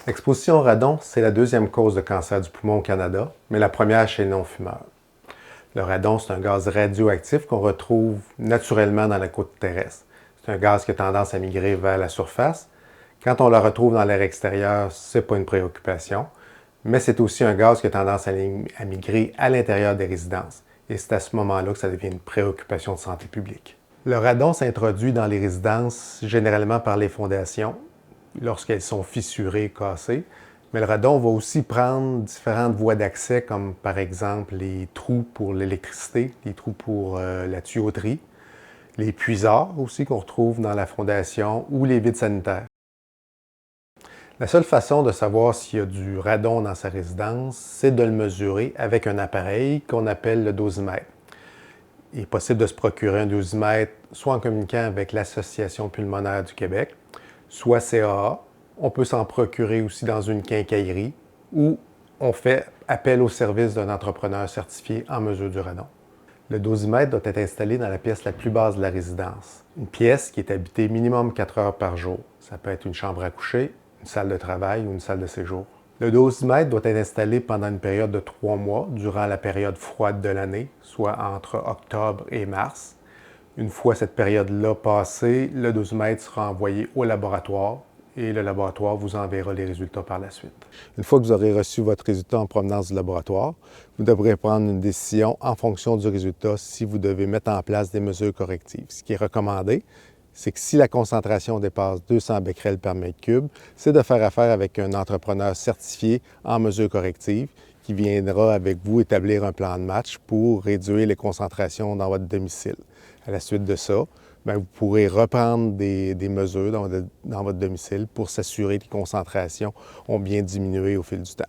L'exposition au radon, c'est la deuxième cause de cancer du poumon au Canada, mais la première chez les non-fumeurs. Le radon, c'est un gaz radioactif qu'on retrouve naturellement dans la croûte terrestre. C'est un gaz qui a tendance à migrer vers la surface. Quand on le retrouve dans l'air extérieur, ce n'est pas une préoccupation, mais c'est aussi un gaz qui a tendance à migrer à l'intérieur des résidences. Et c'est à ce moment-là que ça devient une préoccupation de santé publique. Le radon s'introduit dans les résidences généralement par les fondations, lorsqu'elles sont fissurées, cassées. Mais le radon va aussi prendre différentes voies d'accès, comme par exemple les trous pour l'électricité, les trous pour la tuyauterie, les puisards aussi qu'on retrouve dans la fondation ou les vides sanitaires. La seule façon de savoir s'il y a du radon dans sa résidence, c'est de le mesurer avec un appareil qu'on appelle le dosimètre. Il est possible de se procurer un dosimètre soit en communiquant avec l'Association pulmonaire du Québec, soit CAA. On peut s'en procurer aussi dans une quincaillerie ou on fait appel au service d'un entrepreneur certifié en mesure du radon. Le dosimètre doit être installé dans la pièce la plus basse de la résidence. Une pièce qui est habitée minimum 4 heures par jour. Ça peut être une chambre à coucher, une salle de travail ou une salle de séjour. Le dosimètre doit être installé pendant une période de 3 mois, durant la période froide de l'année, soit entre octobre et mars. Une fois cette période-là passée, le dosimètre sera envoyé au laboratoire et le laboratoire vous enverra les résultats par la suite. Une fois que vous aurez reçu votre résultat en provenance du laboratoire, vous devrez prendre une décision en fonction du résultat si vous devez mettre en place des mesures correctives. Ce qui est recommandé, c'est que si la concentration dépasse 200 becquerels par mètre cube, c'est de faire affaire avec un entrepreneur certifié en mesures correctives qui viendra avec vous établir un plan de match pour réduire les concentrations dans votre domicile. À la suite de ça, vous pourrez reprendre des mesures dans votre domicile pour s'assurer que les concentrations ont bien diminué au fil du temps.